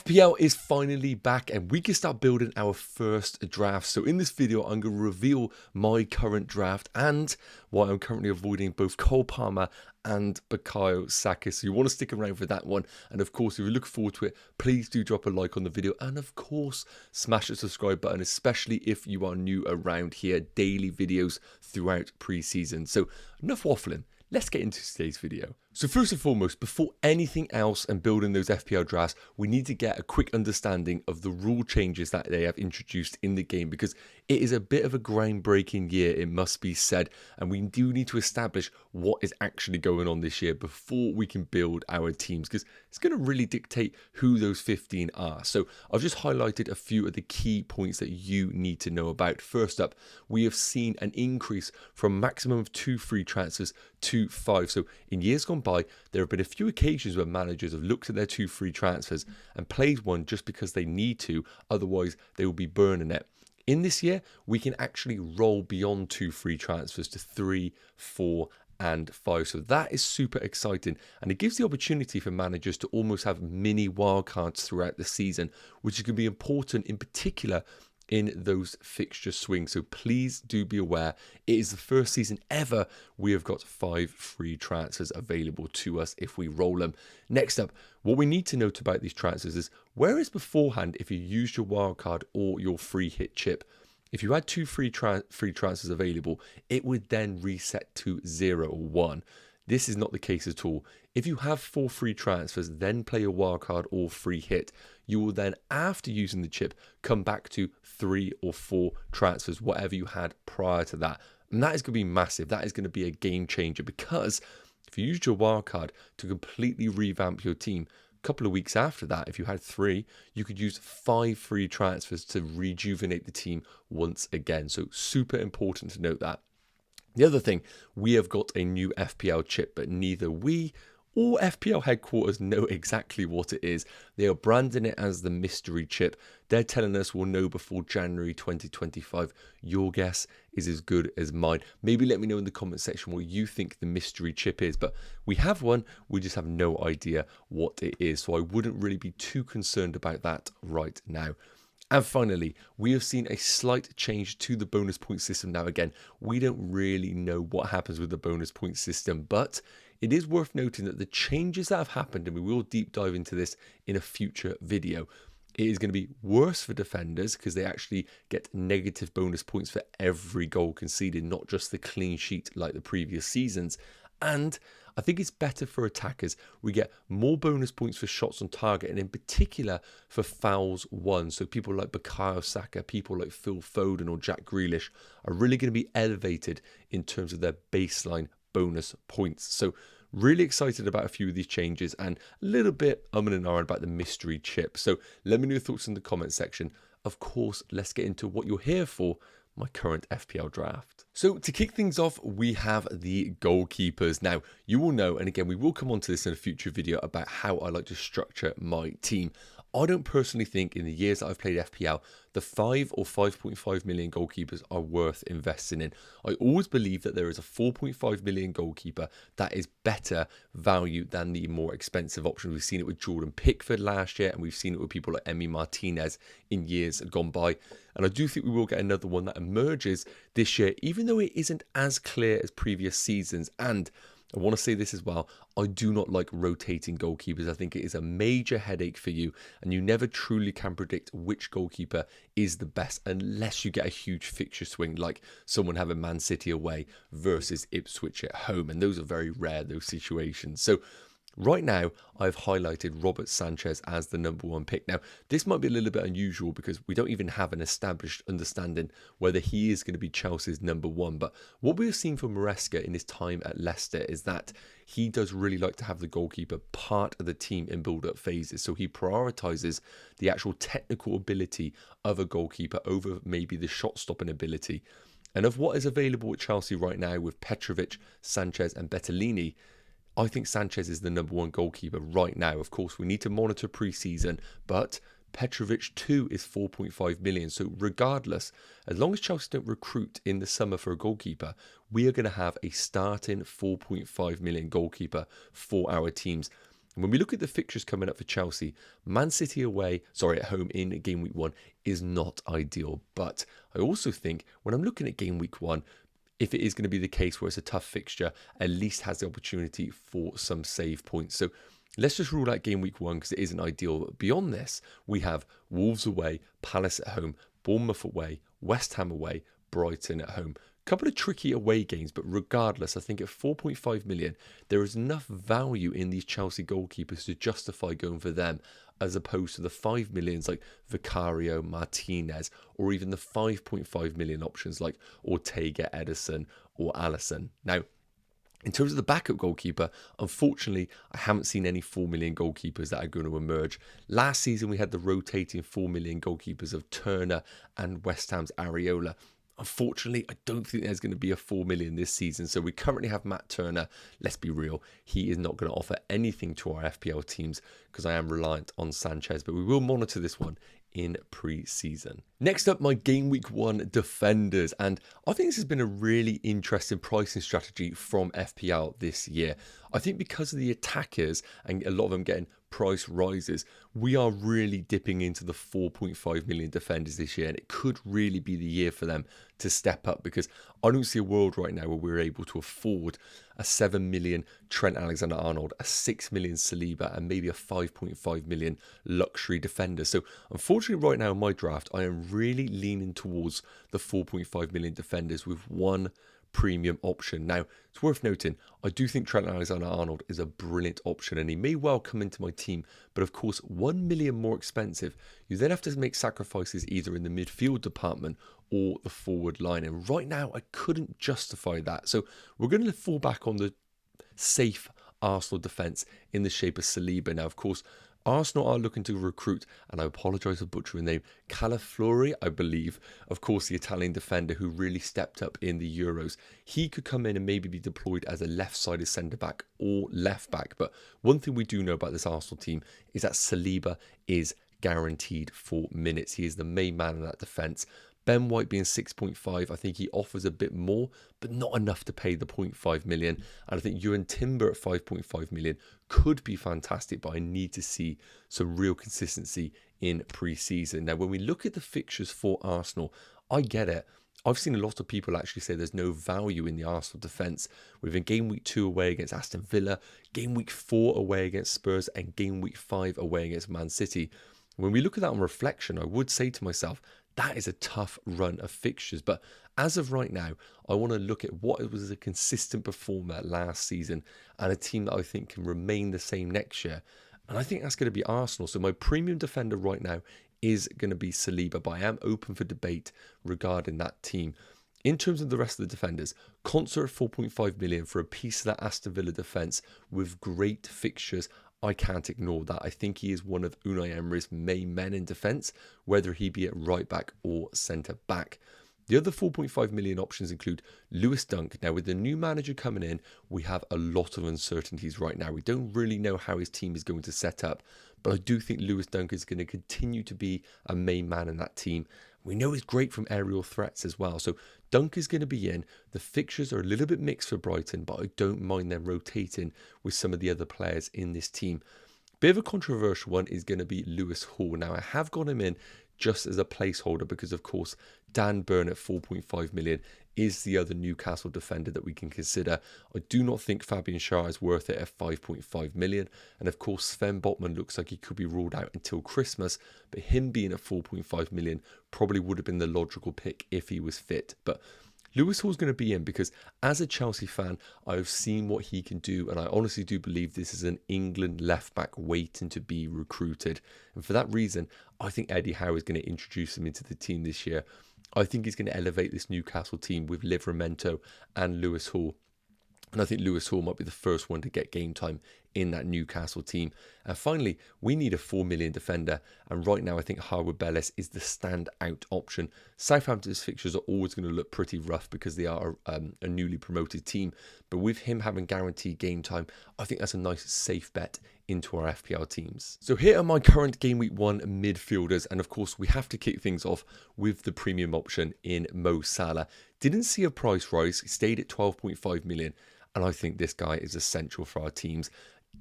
FPL is finally back and we can start building our first draft. So in this video, I'm going to reveal my current draft and why I'm currently avoiding both Cole Palmer and Bukayo Saka. So you want to stick around for that one. And of course, if you look forward to it, please do drop a like on the video. And of course, smash the subscribe button, especially if you are new around here. Daily videos throughout pre-season. So enough waffling. Let's get into today's video. So first and foremost, before anything else and building those FPL drafts, we need to get a quick understanding of the rule changes that they have introduced in the game, because it is a bit of a groundbreaking year, it must be said, and we do need to establish what is actually going on this year before we can build our teams, because it's going to really dictate who those 15 are. So I've just highlighted a few of the key points that you need to know about. First up, we have seen an increase from maximum of 2 free transfers to 5. So in years gone by, there have been a few occasions where managers have looked at their 2 free transfers and played one just because they need to, otherwise they will be burning it. In this year, we can actually roll beyond 2 free transfers to 3, 4 and 5. So that is super exciting, and it gives the opportunity for managers to almost have mini wildcards throughout the season, which is going to be important in particular in those fixture swings. So please do be aware, it is the first season ever we have got 5 free transfers available to us if we roll them. Next up, what we need to note about these transfers is, whereas beforehand, if you used your wildcard or your free hit chip, if you had 2 free transfers available, it would then reset to 0 or 1. This is not the case at all. If you have 4 free transfers, then play a wildcard or free hit, you will then, after using the chip, come back to 3 or 4 transfers, whatever you had prior to that. And that is going to be massive. That is going to be a game changer, because if you used your wildcard to completely revamp your team, a couple of weeks after that, if you had 3, you could use 5 free transfers to rejuvenate the team once again. So super important to note that. The other thing, we have got a new FPL chip, but neither we or FPL headquarters know exactly what it is. They are branding it as the mystery chip. They're telling us we'll know before January 2025. Your guess is as good as mine. Maybe let me know in the comment section what you think the mystery chip is. But we have one, we just have no idea what it is. So I wouldn't really be too concerned about that right now. And finally, we have seen a slight change to the bonus point system. Now again, we don't really know what happens with the bonus point system, but it is worth noting that the changes that have happened, and we will deep dive into this in a future video, it is going to be worse for defenders because they actually get negative bonus points for every goal conceded, not just the clean sheet like the previous seasons. And I think it's better for attackers. We get more bonus points for shots on target, and in particular for fouls won. So people like Bukayo Saka, people like Phil Foden or Jack Grealish are really going to be elevated in terms of their baseline bonus points. So really excited about a few of these changes, and a little bit and ahhing about the mystery chip. So let me know your thoughts in the comment section. Of course, let's get into what you're here for, my current FPL draft. So to kick things off, we have the goalkeepers. Now, you will know, and again, we will come on to this in a future video about how I like to structure my team. I don't personally think in the years that I've played FPL, the 5 or 5.5 million goalkeepers are worth investing in. I always believe that there is a 4.5 million goalkeeper that is better value than the more expensive option. We've seen it with Jordan Pickford last year, and we've seen it with people like Emi Martinez in years gone by. And I do think we will get another one that emerges this year, even though it isn't as clear as previous seasons. And I want to say this as well, I do not like rotating goalkeepers. I think it is a major headache for you, and you never truly can predict which goalkeeper is the best unless you get a huge fixture swing, like someone having Man City away versus Ipswich at home, and those are very rare, those situations. So right now, I've highlighted Robert Sanchez as the #1 pick. Now, this might be a little bit unusual because we don't even have an established understanding whether he is going to be Chelsea's #1. But what we've seen from Maresca in his time at Leicester is that he does really like to have the goalkeeper part of the team in build-up phases. So he prioritises the actual technical ability of a goalkeeper over maybe the shot-stopping ability. And of what is available at Chelsea right now with Petrovic, Sanchez and Bertolini, I think Sanchez is the #1 goalkeeper right now. Of course, we need to monitor pre-season, but Petrovic too is 4.5 million. So regardless, as long as Chelsea don't recruit in the summer for a goalkeeper, we are going to have a starting 4.5 million goalkeeper for our teams. And when we look at the fixtures coming up for Chelsea, Man City at home in game week 1 is not ideal. But I also think when I'm looking at game week 1, if it is going to be the case where it's a tough fixture, at least has the opportunity for some save points. So let's just rule out game week 1 because it isn't ideal. But beyond this, we have Wolves away, Palace at home, Bournemouth away, West Ham away, Brighton at home. Couple of tricky away games, but regardless, I think at 4.5 million, there is enough value in these Chelsea goalkeepers to justify going for them, as opposed to the 5 millions like Vicario, Martinez, or even the 5.5 million options like Ortega, Edison, or Alisson. Now, in terms of the backup goalkeeper, unfortunately, I haven't seen any 4 million goalkeepers that are going to emerge. Last season, we had the rotating 4 million goalkeepers of Turner and West Ham's Areola. Unfortunately, I don't think there's going to be a 4 million this season. So we currently have Matt Turner. Let's be real. He is not going to offer anything to our FPL teams because I am reliant on Sanchez. But we will monitor this one in pre-season. Next up, my game week 1 defenders. And I think this has been a really interesting pricing strategy from FPL this year. I think because of the attackers and a lot of them getting price rises, we are really dipping into the 4.5 million defenders this year, and it could really be the year for them to step up, because I don't see a world right now where we're able to afford a 7 million Trent Alexander-Arnold, a 6 million Saliba, and maybe a 5.5 million luxury defender. So unfortunately right now in my draft, I am really leaning towards the 4.5 million defenders with one premium option. Now, it's worth noting, I do think Trent Alexander-Arnold is a brilliant option and he may well come into my team, but of course 1 million more expensive. You then have to make sacrifices either in the midfield department or the forward line, and right now I couldn't justify that. So we're going to fall back on the safe Arsenal defence in the shape of Saliba. Now, of course, Arsenal are looking to recruit, and I apologise for butchering the name, Calaflori, I believe, of course, the Italian defender who really stepped up in the Euros. He could come in and maybe be deployed as a left-sided centre-back or left-back. But one thing we do know about this Arsenal team is that Saliba is guaranteed for minutes. He is the main man in that defence. Ben White being 6.5, I think he offers a bit more, but not enough to pay the 0.5 million. And I think Ewan Timber at 5.5 million could be fantastic, but I need to see some real consistency in pre-season. Now, when we look at the fixtures for Arsenal, I get it. I've seen a lot of people actually say there's no value in the Arsenal defence. Within game week 2 away against Aston Villa, game week 4 away against Spurs, and game week 5 away against Man City. When we look at that on reflection, I would say to myself, that is a tough run of fixtures. But as of right now, I want to look at what was a consistent performer last season and a team that I think can remain the same next year. And I think that's going to be Arsenal. So my premium defender right now is going to be Saliba, but I am open for debate regarding that team. In terms of the rest of the defenders, Concert at 4.5 million for a piece of that Aston Villa defence with great fixtures. I can't ignore that. I think he is one of Unai Emery's main men in defence, whether he be at right back or centre back. The other 4.5 million options include Lewis Dunk. Now, with the new manager coming in, we have a lot of uncertainties right now. We don't really know how his team is going to set up, but I do think Lewis Dunk is going to continue to be a main man in that team. We know he's great from aerial threats as well. So Dunk is going to be in. The fixtures are a little bit mixed for Brighton, but I don't mind them rotating with some of the other players in this team. Bit of a controversial one is going to be Lewis Hall. Now, I have got him in just as a placeholder because, of course, Dan Burn at 4.5 million is the other Newcastle defender that we can consider. I do not think Fabian Schär is worth it at 5.5 million. And of course, Sven Botman looks like he could be ruled out until Christmas, but him being at 4.5 million probably would have been the logical pick if he was fit. But Lewis Hall's going to be in because as a Chelsea fan, I've seen what he can do, and I honestly do believe this is an England left-back waiting to be recruited. And for that reason, I think Eddie Howe is going to introduce him into the team this year. I think he's going to elevate this Newcastle team with Livramento and Lewis Hall. And I think Lewis Hall might be the first one to get game time in that Newcastle team. And finally, we need a 4 million defender. And right now, I think Harwood Bellis is the standout option. Southampton's fixtures are always going to look pretty rough because they are a newly promoted team. But with him having guaranteed game time, I think that's a nice safe bet into our FPL teams. So here are my current Game Week 1 midfielders. And of course, we have to kick things off with the premium option in Mo Salah. Didn't see a price rise, stayed at 12.5 million. And I think this guy is essential for our teams.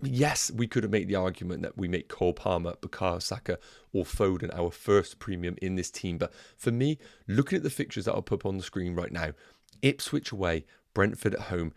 Yes, we could make the argument that we make Cole Palmer, Bukayo Saka or Foden our first premium in this team. But for me, looking at the fixtures that I'll put up on the screen right now, Ipswich away, Brentford at home,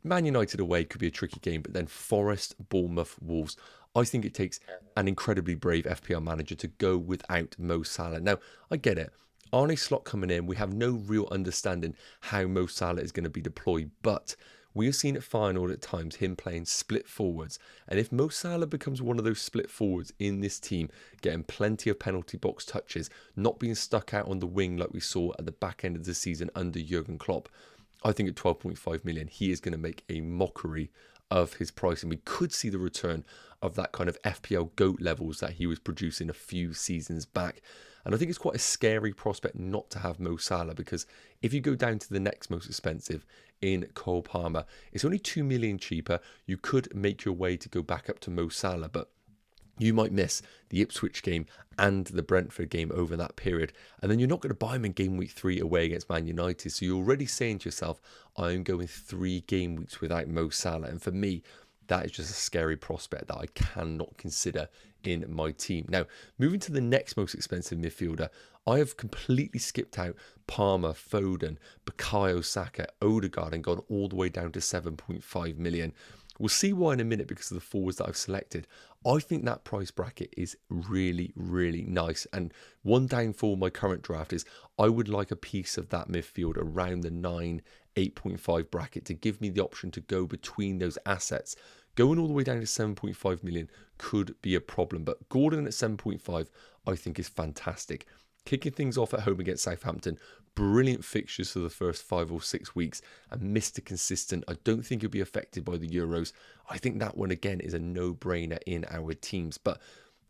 Man United away could be a tricky game, but then Forest, Bournemouth, Wolves. I think it takes an incredibly brave FPL manager to go without Mo Salah. Now, I get it. Arne Slot coming in, we have no real understanding how Mo Salah is going to be deployed, but we have seen at Feyenoord at times him playing split forwards, and if Mo Salah becomes one of those split forwards in this team, getting plenty of penalty box touches, not being stuck out on the wing like we saw at the back end of the season under Jurgen Klopp, I think at 12.5 million, he is going to make a mockery of his price, and we could see the return of that kind of FPL GOAT levels that he was producing a few seasons back. And I think it's quite a scary prospect not to have Mo Salah, because if you go down to the next most expensive in Cole Palmer, it's only 2 million cheaper. You could make your way to go back up to Mo Salah, but you might miss the Ipswich game and the Brentford game over that period. And then you're not going to buy him in game week 3 away against Man United. So you're already saying to yourself, I'm going 3 game weeks without Mo Salah. And for me, that is just a scary prospect that I cannot consider in my team. Now, moving to the next most expensive midfielder, I have completely skipped out Palmer, Foden, Bukayo Saka, Odegaard and gone all the way down to 7.5 million. We'll see why in a minute because of the forwards that I've selected. I think that price bracket is really, really nice. And one downfall of my current draft is I would like a piece of that midfield around the 8.5 bracket to give me the option to go between those assets. Going all the way down to 7.5 million could be a problem, but Gordon at 7.5 I think is fantastic. Kicking things off at home against Southampton, brilliant fixtures for the first 5 or 6 weeks, and Mr. Consistent. I don't think he'll be affected by the Euros. I think that one again is a no-brainer in our teams, but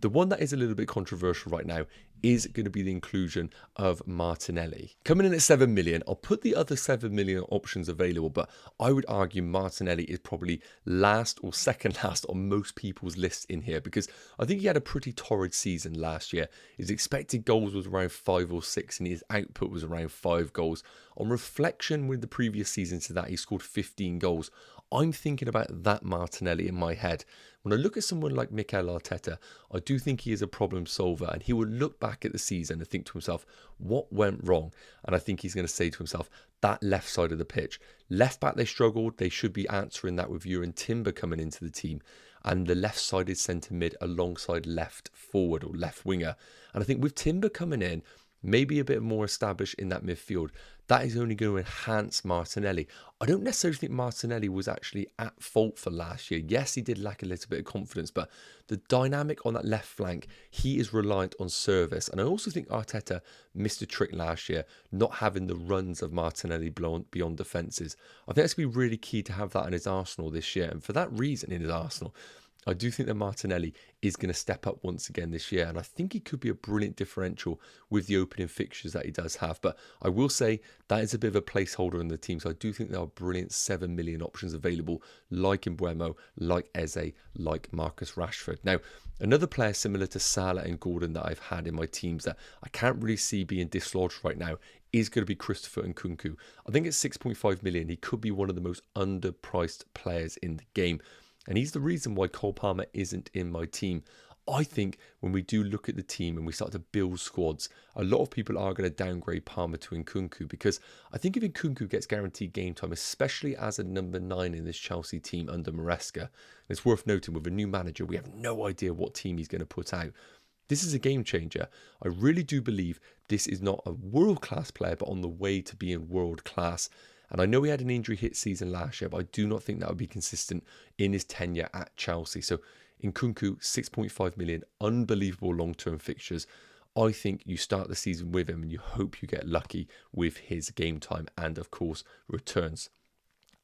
the one that is a little bit controversial right now is going to be the inclusion of Martinelli. Coming in at 7 million, I'll put the other 7 million options available, but I would argue Martinelli is probably last or second last on most people's lists in here, because I think he had a pretty torrid season last year. His expected goals was around 5 or 6 and his output was around 5 goals. On reflection with the previous season to that, he scored 15 goals. I'm thinking about that Martinelli in my head. When I look at someone like Mikel Arteta, I do think he is a problem solver, and he will look back at the season and think to himself, what went wrong? And I think he's going to say to himself, that left side of the pitch. Left back, they struggled. They should be answering that with Jurgen Timber coming into the team. And the left-sided centre mid alongside left forward or left winger. And I think with Timber coming in, maybe a bit more established in that midfield, that is only going to enhance Martinelli. I don't necessarily think Martinelli was actually at fault for last year. Yes, he did lack a little bit of confidence, but the dynamic on that left flank, he is reliant on service. And I also think Arteta missed a trick last year, not having the runs of Martinelli beyond defences. I think that's going to be really key to have that in his Arsenal this year. And for that reason, in his Arsenal, I do think that Martinelli is going to step up once again this year, and I think he could be a brilliant differential with the opening fixtures that he does have. But I will say that is a bit of a placeholder in the team, so I do think there are brilliant 7 million options available, like Mbeumo, like Eze, like Marcus Rashford. Now, another player similar to Salah and Gordon that I've had in my teams that I can't really see being dislodged right now is going to be Christopher Nkunku. I think at 6.5 million, he could be one of the most underpriced players in the game. And he's the reason why Cole Palmer isn't in my team. I think when we do look at the team and we start to build squads, a lot of people are going to downgrade Palmer to Nkunku, because I think if Nkunku gets guaranteed game time, especially as a number 9 in this Chelsea team under Maresca, it's worth noting with a new manager, we have no idea what team he's going to put out. This is a game changer. I really do believe this is not a world-class player, but on the way to being world-class. And I know he had an injury hit season last year, but I do not think that would be consistent in his tenure at Chelsea. So Nkunku, 6.5 million, unbelievable long-term fixtures. I think you start the season with him and you hope you get lucky with his game time and, of course, returns.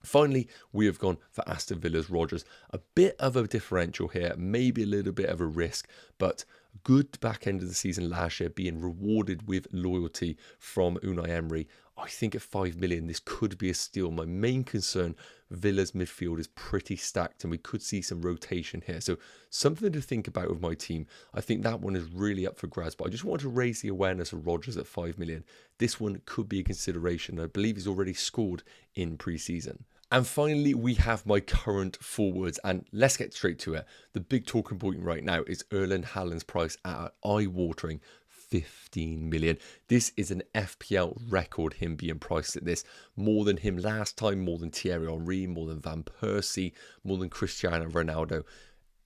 Finally, we have gone for Aston Villa's Rodgers. A bit of a differential here, maybe a little bit of a risk, but good back end of the season last year, being rewarded with loyalty from Unai Emery. I think at 5 million, this could be a steal. My main concern, Villa's midfield is pretty stacked and we could see some rotation here. So something to think about with my team. I think that one is really up for grabs, but I just wanted to raise the awareness of Rodgers at 5 million. This one could be a consideration. I believe he's already scored in pre-season. And finally, we have my current forwards, and let's get straight to it. The big talking point right now is Erling Haaland's price at an eye-watering 15 million. This is an FPL record, him being priced at this. More than him last time, more than Thierry Henry, more than Van Persie, more than Cristiano Ronaldo.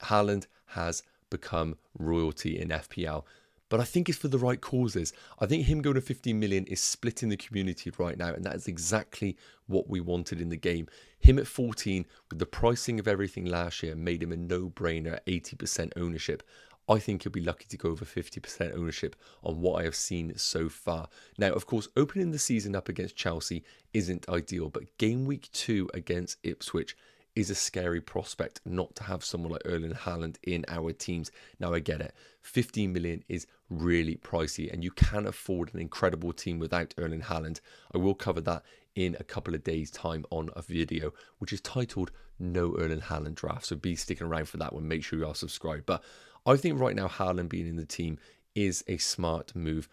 Haaland has become royalty in FPL. But I think it's for the right causes. I think him going to 15 million is splitting the community right now, and that is exactly what we wanted in the game. Him at 14, with the pricing of everything last year, made him a no-brainer at 80% ownership. I think he'll be lucky to go over 50% ownership on what I have seen so far. Now, of course, opening the season up against Chelsea isn't ideal, but game week 2 against Ipswich is a scary prospect not to have someone like Erling Haaland in our teams. Now, I get it. 15 million is really pricey, and you can afford an incredible team without Erling Haaland. I will cover that in a couple of days' time on a video, which is titled No Erling Haaland Draft. So be sticking around for that one. Make sure you are subscribed. But I think right now, Haaland being in the team is a smart move.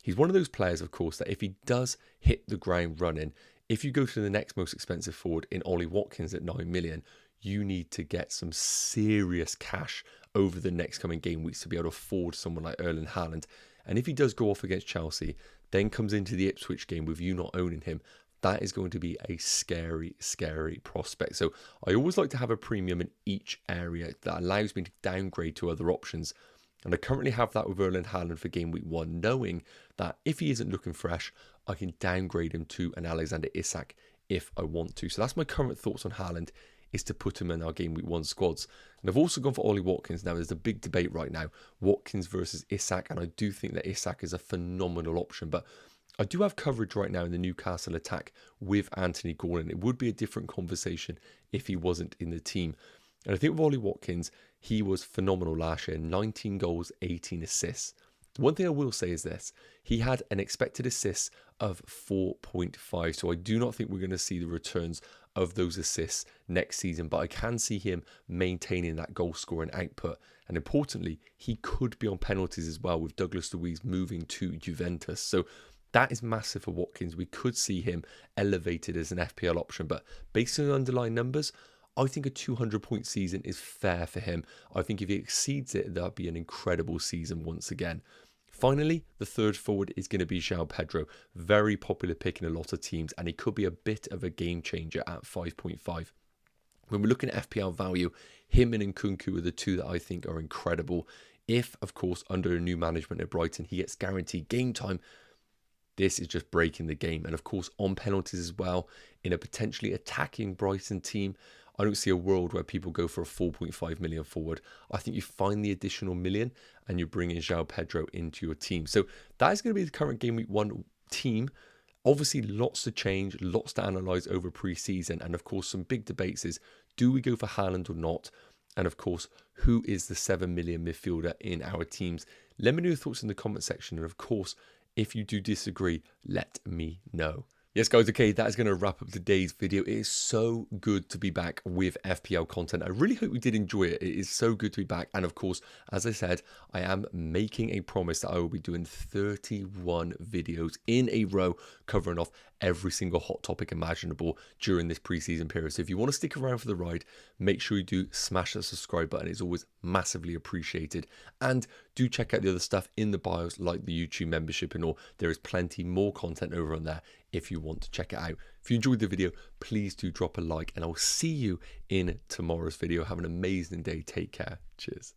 He's one of those players, of course, that if he does hit the ground running, if you go to the next most expensive forward in Ollie Watkins at 9 million, you need to get some serious cash over the next coming game weeks to be able to afford someone like Erling Haaland. And if he does go off against Chelsea, then comes into the Ipswich game with you not owning him, that is going to be a scary, scary prospect. So I always like to have a premium in each area that allows me to downgrade to other options. And I currently have that with Erling Haaland for game week 1, knowing that if he isn't looking fresh, I can downgrade him to an Alexander Isak if I want to. So that's my current thoughts on Haaland, is to put him in our game week 1 squads. And I've also gone for Ollie Watkins. Now, there's a big debate right now, Watkins versus Isak, and I do think that Isak is a phenomenal option. But I do have coverage right now in the Newcastle attack with Anthony Gordon. It would be a different conversation if he wasn't in the team. And I think with Ollie Watkins, he was phenomenal last year. 19 goals, 18 assists. The one thing I will say is this. He had an expected assists of 4.5. So I do not think we're going to see the returns of those assists next season. But I can see him maintaining that goal scoring output. And importantly, he could be on penalties as well, with Douglas Luiz moving to Juventus. So that is massive for Watkins. We could see him elevated as an FPL option. But based on the underlying numbers, I think a 200-point season is fair for him. I think if he exceeds it, that'll be an incredible season once again. Finally, the third forward is going to be João Pedro. Very popular pick in a lot of teams, and he could be a bit of a game changer at 5.5. When we're looking at FPL value, him and Nkunku are the two that I think are incredible. If, of course, under a new management at Brighton, he gets guaranteed game time, this is just breaking the game. And of course, on penalties as well, in a potentially attacking Brighton team, I don't see a world where people go for a 4.5 million forward. I think you find the additional million and you bring in João Pedro into your team. So that is going to be the current game week 1 team. Obviously, lots to change, lots to analyse over pre-season. And of course, some big debates is, do we go for Haaland or not? And of course, who is the 7 million midfielder in our teams? Let me know your thoughts in the comment section. And of course, if you do disagree, let me know. Yes, guys, okay, that is going to wrap up today's video. It is so good to be back with FPL content. I really hope you did enjoy it. It is so good to be back. And of course, as I said, I am making a promise that I will be doing 31 videos in a row covering off every single hot topic imaginable during this preseason period. So if you want to stick around for the ride, make sure you do smash that subscribe button. It's always massively appreciated. And do check out the other stuff in the bios, like the YouTube membership and all. There is plenty more content over on there if you want to check it out. If you enjoyed the video, please do drop a like, and I'll see you in tomorrow's video. Have an amazing day. Take care. Cheers.